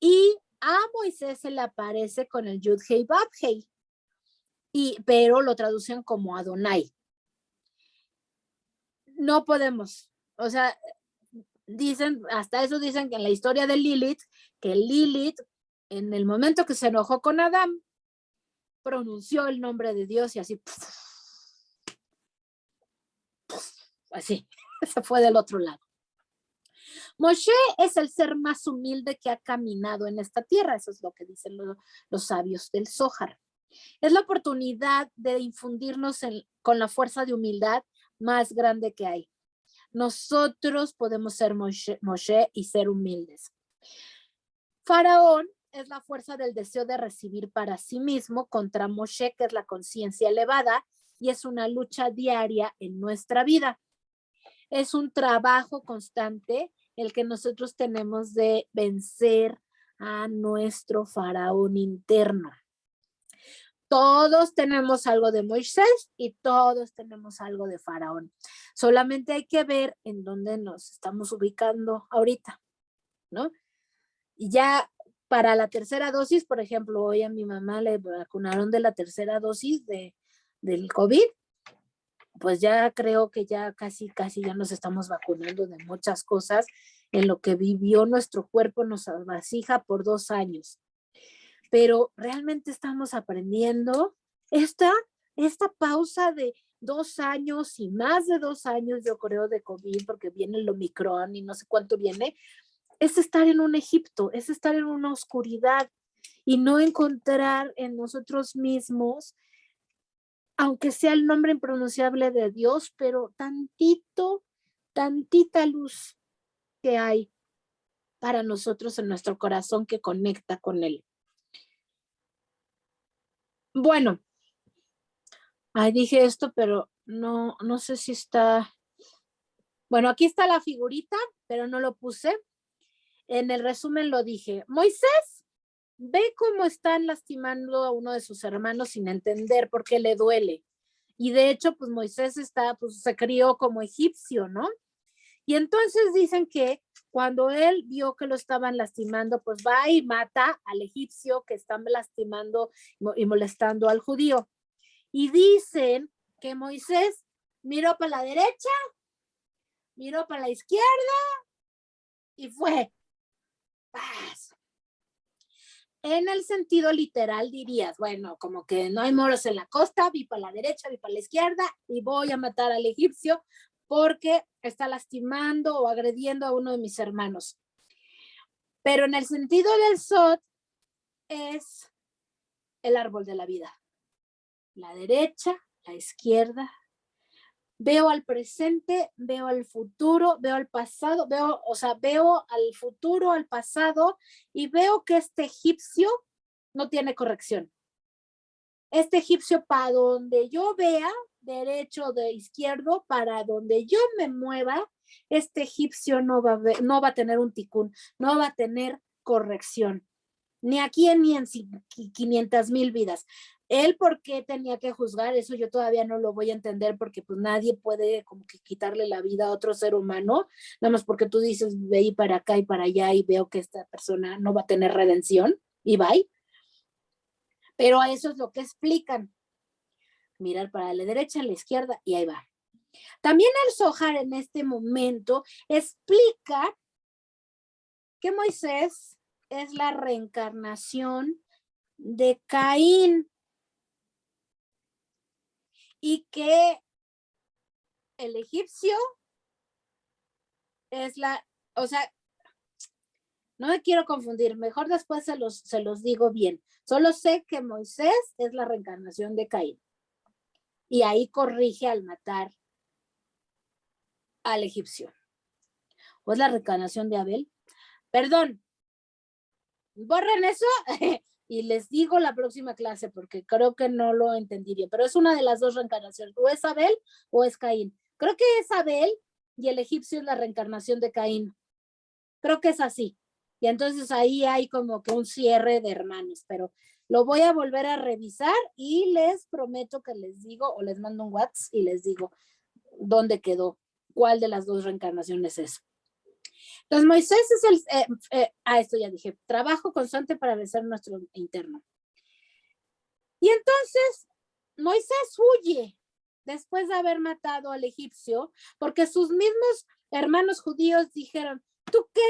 A: y a Moisés se le aparece con el Yud Hei Vav Hei, pero lo traducen como Adonai. No podemos, o sea, dicen, hasta eso dicen que en la historia de Lilith, que Lilith, en el momento que se enojó con Adán, pronunció el nombre de Dios y así, así, se fue del otro lado. Moshe es el ser más humilde que ha caminado en esta tierra, eso es lo que dicen los sabios del Zohar. Es la oportunidad de infundirnos con la fuerza de humildad más grande que hay. Nosotros podemos ser Moshe y ser humildes. Faraón es la fuerza del deseo de recibir para sí mismo contra Moshe, que es la conciencia elevada, y es una lucha diaria en nuestra vida. Es un trabajo constante el que nosotros tenemos de vencer a nuestro faraón interno. Todos tenemos algo de Moisés y todos tenemos algo de Faraón. Solamente hay que ver en dónde nos estamos ubicando ahorita, ¿no? Y ya para la tercera dosis, por ejemplo, hoy a mi mamá le vacunaron de la tercera dosis del COVID, pues ya creo que ya casi ya nos estamos vacunando de muchas cosas en lo que vivió nuestro cuerpo, nos vasija por 2 años. Pero realmente estamos aprendiendo esta pausa de 2 años y más de 2 años, yo creo, de COVID, porque viene el Omicron y no sé cuánto viene, es estar en un Egipto, es estar en una oscuridad y no encontrar en nosotros mismos, aunque sea el nombre impronunciable de Dios, pero tantita luz que hay para nosotros en nuestro corazón que conecta con Él. Bueno, dije esto, pero no sé si está. Bueno, aquí está la figurita, pero no lo puse. En el resumen lo dije. Moisés ve cómo están lastimando a uno de sus hermanos sin entender por qué le duele. Y de hecho, pues Moisés se crió como egipcio, ¿no? Y entonces dicen que cuando él vio que lo estaban lastimando, pues va y mata al egipcio que están lastimando y molestando al judío. Y dicen que Moisés miró para la derecha, miró para la izquierda y fue paz. En el sentido literal dirías, bueno, como que no hay moros en la costa, vi para la derecha, vi para la izquierda y voy a matar al egipcio porque está lastimando o agrediendo a uno de mis hermanos. Pero en el sentido del Sod es el árbol de la vida. La derecha, la izquierda. Veo al presente, veo al futuro, veo al pasado, veo al futuro, al pasado, y veo que este egipcio no tiene corrección. Este egipcio, para donde yo vea, derecho o de izquierdo, para donde yo me mueva, este egipcio no va a tener un ticún, no va a tener corrección. Ni aquí ni en 500,000 vidas. Él, ¿por qué tenía que juzgar? Eso yo todavía no lo voy a entender, porque pues nadie puede como que quitarle la vida a otro ser humano, nada más porque tú dices, ve para acá y para allá y veo que esta persona no va a tener redención, y bye. Pero a eso es lo que explican. Mirar para la derecha, a la izquierda, y ahí va. También el Zohar en este momento explica que Moisés es la reencarnación de Caín y que el egipcio es o sea, no me quiero confundir, mejor después se los digo bien. Solo sé que Moisés es la reencarnación de Caín y ahí corrige al matar al egipcio. ¿O es la reencarnación de Abel? Perdón, borren eso y les digo la próxima clase, porque creo que no lo entendí bien, pero es una de las dos reencarnaciones, o es Abel o es Caín. Creo que es Abel y el egipcio es la reencarnación de Caín. Creo que es así. Y entonces ahí hay como que un cierre de hermanos, pero lo voy a volver a revisar y les prometo que les digo, o les mando un WhatsApp y les digo dónde quedó, cuál de las dos reencarnaciones es. Entonces Moisés es esto ya dije, trabajo constante para vencer nuestro interno. Y entonces Moisés huye después de haber matado al egipcio, porque sus mismos hermanos judíos dijeron, ¿tú qué?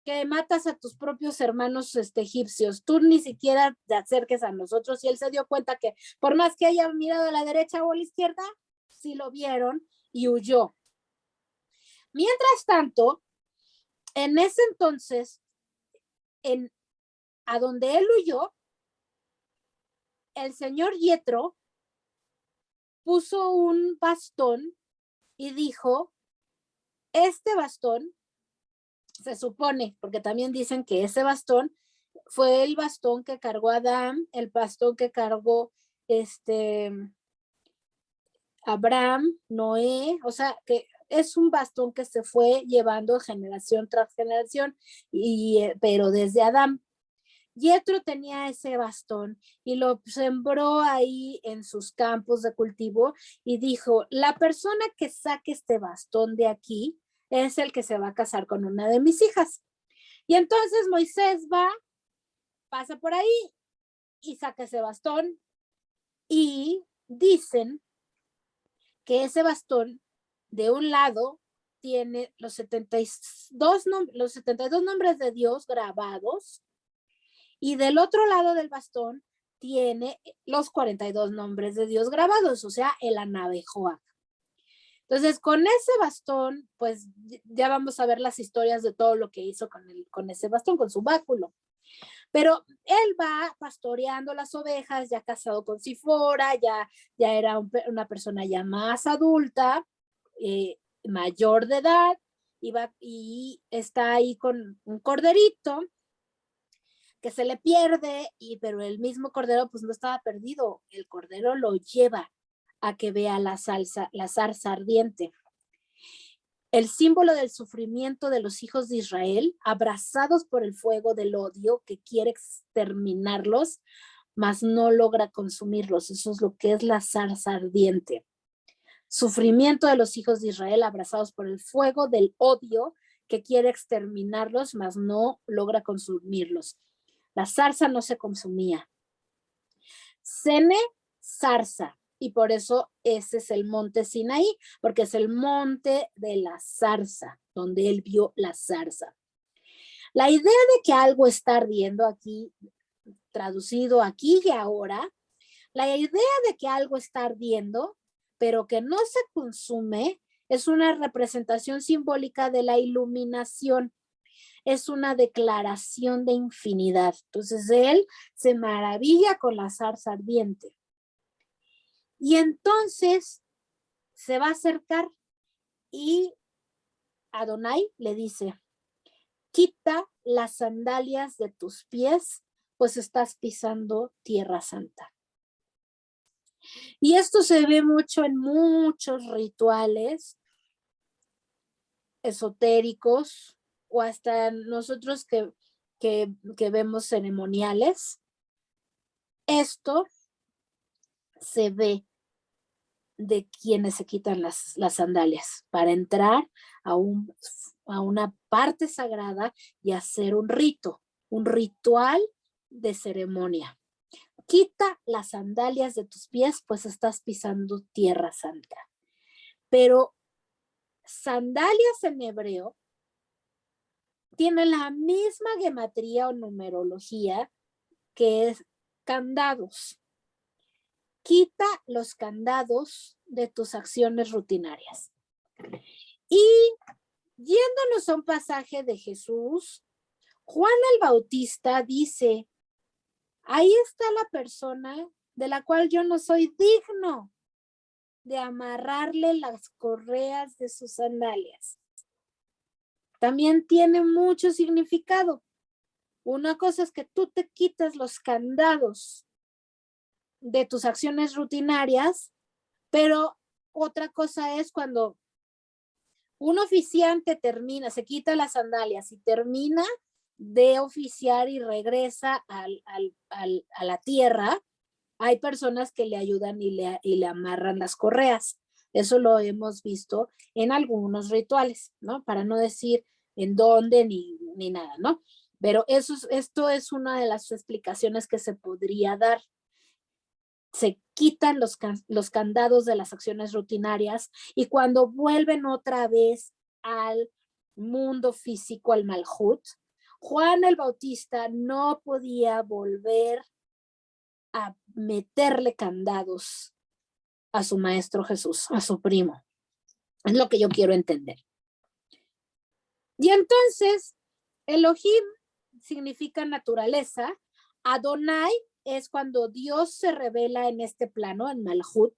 A: Que matas a tus propios hermanos egipcios, tú ni siquiera te acerques a nosotros. Y él se dio cuenta que por más que haya mirado a la derecha o a la izquierda, sí lo vieron y huyó. Mientras tanto, en ese entonces, a donde él huyó, el señor Yetro puso un bastón y dijo, este bastón, se supone, porque también dicen que ese bastón fue el bastón que cargó Adán, el bastón que cargó Abraham, Noé, o sea, que es un bastón que se fue llevando generación tras generación, pero desde Adán. Yetro tenía ese bastón y lo sembró ahí en sus campos de cultivo y dijo, la persona que saque este bastón de aquí es el que se va a casar con una de mis hijas. Y entonces Moisés pasa por ahí y saca ese bastón y dicen que ese bastón de un lado tiene los 72 nombres de Dios grabados y del otro lado del bastón tiene los 42 nombres de Dios grabados, o sea, el Anabejoa. Entonces, con ese bastón, pues ya vamos a ver las historias de todo lo que hizo con ese bastón, con su báculo. Pero él va pastoreando las ovejas, ya casado con Sifora, ya era una persona ya más adulta, mayor de edad, y está ahí con un corderito que se le pierde, pero el mismo cordero pues no estaba perdido, el cordero lo lleva a que vea la zarza ardiente. El símbolo del sufrimiento de los hijos de Israel, abrazados por el fuego del odio que quiere exterminarlos, mas no logra consumirlos. Eso es lo que es la zarza ardiente. Sufrimiento de los hijos de Israel, abrazados por el fuego del odio que quiere exterminarlos, mas no logra consumirlos. La zarza no se consumía. Sene, zarza. Y por eso ese es el monte Sinaí, porque es el monte de la zarza, donde él vio la zarza. La idea de que algo está ardiendo aquí, traducido aquí y ahora, la idea de que algo está ardiendo, pero que no se consume, es una representación simbólica de la iluminación. es una declaración de infinidad. Entonces él se maravilla con la zarza ardiente. Y entonces se va a acercar y Adonai le dice, quita las sandalias de tus pies, pues estás pisando tierra santa. Y esto se ve mucho en muchos rituales esotéricos o hasta nosotros que vemos ceremoniales. Esto se ve de quienes se quitan las sandalias para entrar a una parte sagrada y hacer un ritual de ceremonia. Quita las sandalias de tus pies, pues estás pisando tierra santa. Pero sandalias en hebreo tiene la misma gematría o numerología que es candados. Quita los candados de tus acciones rutinarias. Y yéndonos a un pasaje de Jesús, Juan el Bautista dice, ahí está la persona de la cual yo no soy digno de amarrarle las correas de sus sandalias. También tiene mucho significado. Una cosa es que tú te quitas los candados de tus acciones rutinarias, pero otra cosa es cuando un oficiante se quita las sandalias y termina de oficiar y regresa a la tierra, hay personas que le ayudan y le amarran las correas. Eso lo hemos visto en algunos rituales, ¿no? Para no decir en dónde ni nada, ¿no? Pero esto es una de las explicaciones que se podría dar. Se quitan los candados de las acciones rutinarias y cuando vuelven otra vez al mundo físico, al Malhut, Juan el Bautista no podía volver a meterle candados a su maestro Jesús, a su primo. Es lo que yo quiero entender. Y entonces, Elohim significa naturaleza, Adonai es cuando Dios se revela en este plano, en Malhut,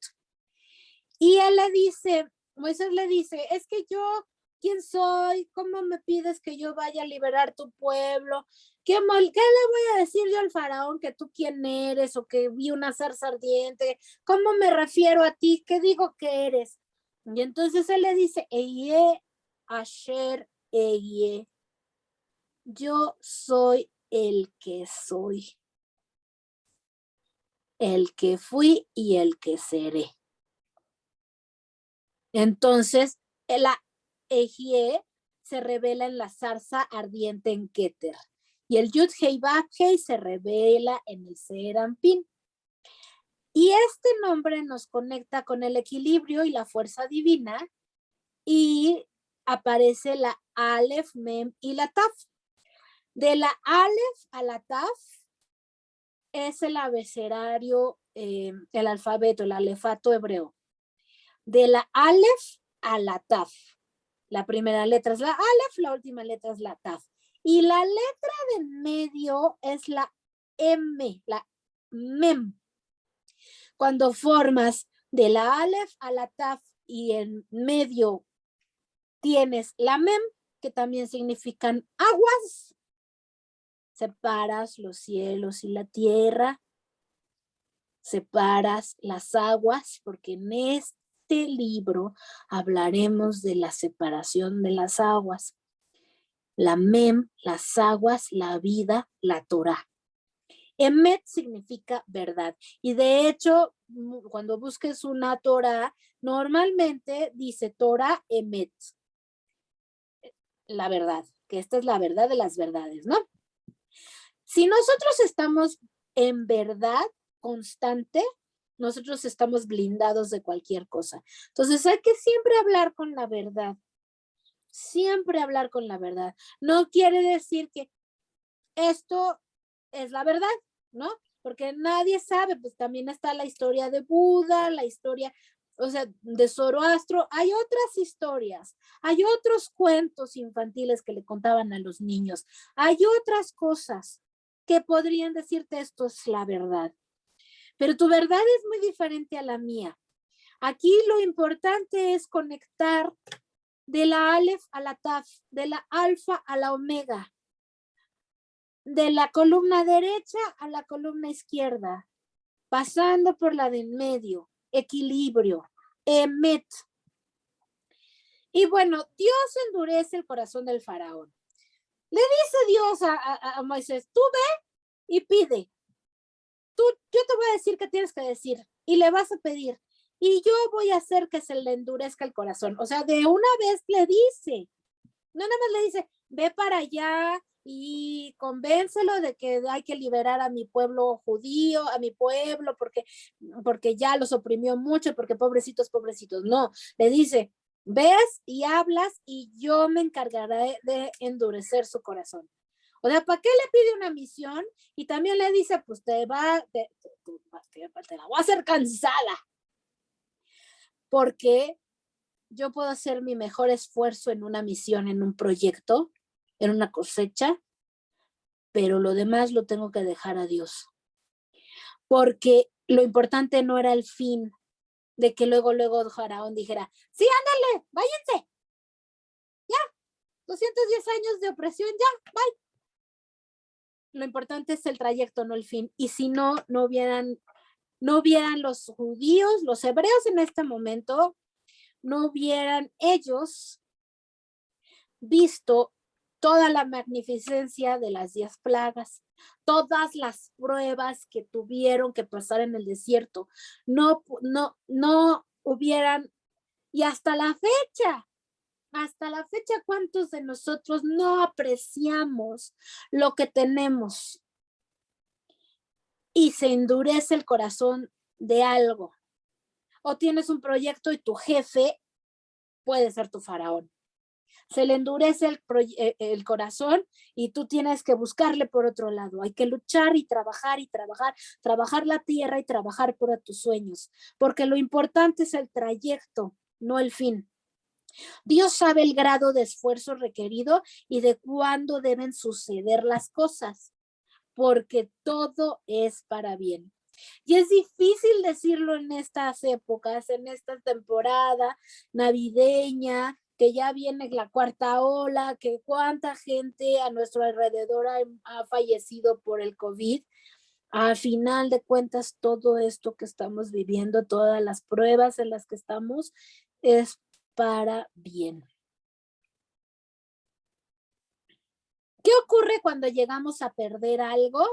A: y él le dice, Moisés le dice, es que yo, ¿quién soy? ¿Cómo me pides que yo vaya a liberar tu pueblo? ¿Qué le voy a decir yo al faraón que tú quién eres o que vi una zarza ardiente? ¿Cómo me refiero a ti? ¿Qué digo que eres? Y entonces él le dice, Eye Asher Eye, yo soy el que soy, el que fui y el que seré. Entonces, la Ejie se revela en la zarza ardiente en Keter y el Yud Hei Vav Hei se revela en el Serampín. Y este nombre nos conecta con el equilibrio y la fuerza divina y aparece la Aleph, Mem y la Taf. De la Aleph a la Taf es el abecedario, el alfabeto, el alefato hebreo. De la Aleph a la Taf. La primera letra es la Aleph, la última letra es la Taf. Y la letra de en medio es la M, la Mem. Cuando formas de la Aleph a la Taf y en medio tienes la Mem, que también significan aguas, separas los cielos y la tierra, separas las aguas, porque en este libro hablaremos de la separación de las aguas. La Mem, las aguas, la vida, la Torah. Emet significa verdad. Y de hecho, cuando busques una Torah, normalmente dice Torah Emet. La verdad, que esta es la verdad de las verdades, ¿no? Si nosotros estamos en verdad constante, nosotros estamos blindados de cualquier cosa. Entonces hay que siempre hablar con la verdad. Siempre hablar con la verdad. No quiere decir que esto es la verdad, ¿no? Porque nadie sabe, pues también está la historia de Buda, la historia, o sea, de Zoroastro, hay otras historias, hay otros cuentos infantiles que le contaban a los niños, hay otras cosas que podrían decirte esto es la verdad, pero tu verdad es muy diferente a la mía. Aquí lo importante es conectar de la Aleph a la Taf, de la Alfa a la Omega, de la columna derecha a la columna izquierda, pasando por la de en medio, equilibrio, emet. Y bueno, Dios endurece el corazón del faraón. Le dice Dios a Moisés, tú ve y pide. Yo te voy a decir qué tienes que decir y le vas a pedir. Y yo voy a hacer que se le endurezca el corazón. O sea, de una vez le dice, no nada más le dice, ve para allá y convéncelo de que hay que liberar a mi pueblo judío, a mi pueblo, porque ya los oprimió mucho, porque pobrecitos, pobrecitos. No, le dice, ves y hablas y yo me encargaré de endurecer su corazón. O sea, ¿para qué le pide una misión? Y también le dice, pues te la voy a hacer cansada, porque yo puedo hacer mi mejor esfuerzo en una misión, en un proyecto, en una cosecha, pero lo demás lo tengo que dejar a Dios. Porque lo importante no era el fin de que luego Faraón dijera, sí, ándale, váyanse, ya, 210 años de opresión, ya, bye. Lo importante es el trayecto, no el fin. Y si no, no hubieran los judíos, los hebreos en este momento, no hubieran ellos visto toda la magnificencia de las 10 plagas, todas las pruebas que tuvieron que pasar en el desierto, no hubieran, y hasta la fecha, ¿cuántos de nosotros no apreciamos lo que tenemos? Y se endurece el corazón de algo. O tienes un proyecto y tu jefe puede ser tu faraón. Se le endurece el corazón y tú tienes que buscarle por otro lado. Hay que luchar y trabajar, trabajar la tierra y trabajar por tus sueños, porque lo importante es el trayecto, no el fin. Dios sabe el grado de esfuerzo requerido y de cuándo deben suceder las cosas, porque todo es para bien. Y es difícil decirlo en estas épocas, en esta temporada navideña, que ya viene la cuarta ola, que cuánta gente a nuestro alrededor ha fallecido por el COVID. Al final de cuentas, todo esto que estamos viviendo, todas las pruebas en las que estamos, es para bien. ¿Qué ocurre cuando llegamos a perder algo?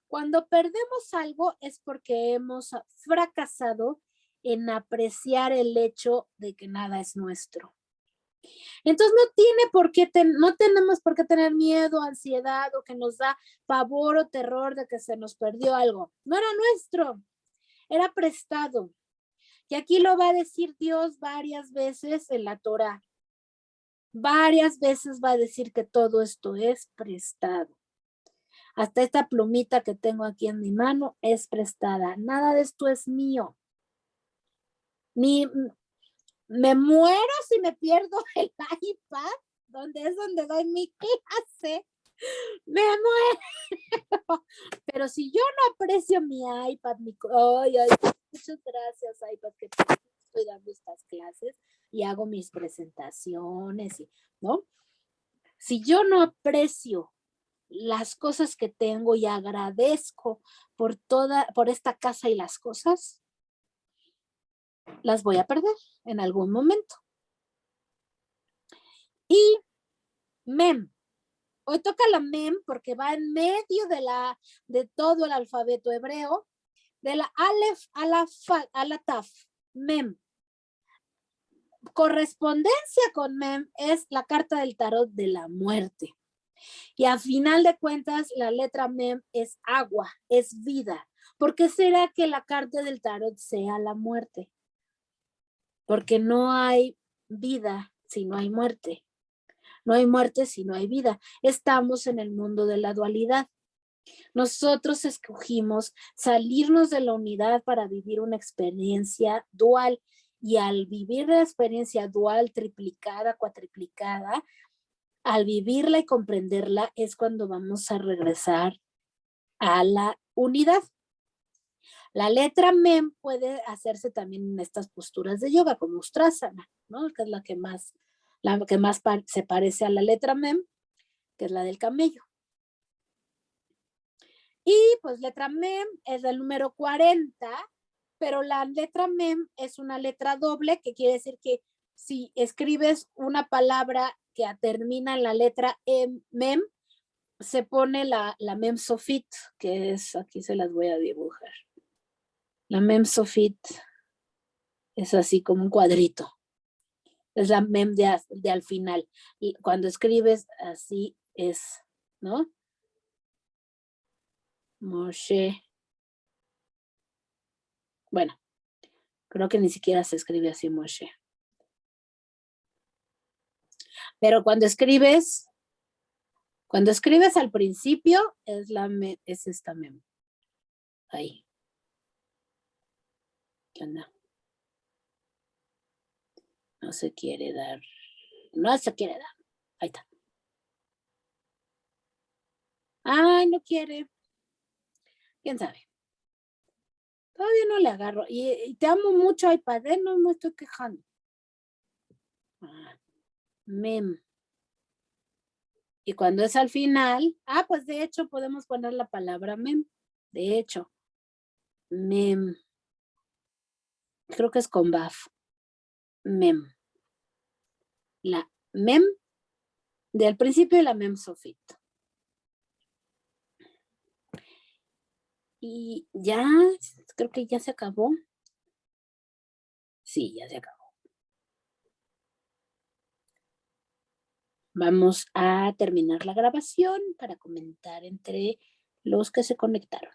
A: Cuando perdemos algo es porque hemos fracasado en apreciar el hecho de que nada es nuestro. Entonces no tenemos por qué tener miedo, ansiedad o que nos da pavor o terror de que se nos perdió algo. No era nuestro, era prestado. Y aquí lo va a decir Dios varias veces en la Torá. Varias veces va a decir que todo esto es prestado. Hasta esta plumita que tengo aquí en mi mano es prestada. Nada de esto es mío. Ni me muero si me pierdo el iPad, donde doy mi clase. Me muero. Pero si yo no aprecio mi iPad, muchas gracias, iPad, que estoy dando estas clases y hago mis presentaciones, ¿no? Si yo no aprecio las cosas que tengo y agradezco por esta casa y las cosas, las voy a perder en algún momento. Y mem. Hoy toca la mem porque va en medio de todo el alfabeto hebreo, de la alef a la taf, mem. Correspondencia con mem es la carta del tarot de la muerte. Y a final de cuentas, la letra mem es agua, es vida. ¿Por qué será que la carta del tarot sea la muerte? Porque no hay vida si no hay muerte. No hay muerte si no hay vida. Estamos en el mundo de la dualidad. Nosotros escogimos salirnos de la unidad para vivir una experiencia dual. Y al vivir la experiencia dual, triplicada, cuatriplicada, al vivirla y comprenderla es cuando vamos a regresar a la unidad. La letra mem puede hacerse también en estas posturas de yoga, como Ustrasana, ¿no? Que es la que más se parece a la letra mem, que es la del camello. Y pues letra mem es el número 40, pero la letra mem es una letra doble, que quiere decir que si escribes una palabra que termina en la letra mem, se pone la mem sofit, que es, aquí se las voy a dibujar. La mem sofit es así como un cuadrito. Es la mem de al final. Y cuando escribes así es, ¿no? Moshe. Bueno, creo que ni siquiera se escribe así Moshe. Pero cuando escribes al principio, es esta mem. Ahí. ¿Qué onda? No se quiere dar. No se quiere dar. Ahí está. Ay, no quiere. ¿Quién sabe? Todavía no le agarro. Y te amo mucho, iPad, ¿eh? No me estoy quejando. Mem. Y cuando es al final, pues de hecho podemos poner la palabra mem. De hecho, mem. Creo que es con baf. Mem. La mem del principio y la mem sofit. Y ya, creo que ya se acabó. Sí, ya se acabó. Vamos a terminar la grabación para comentar entre los que se conectaron.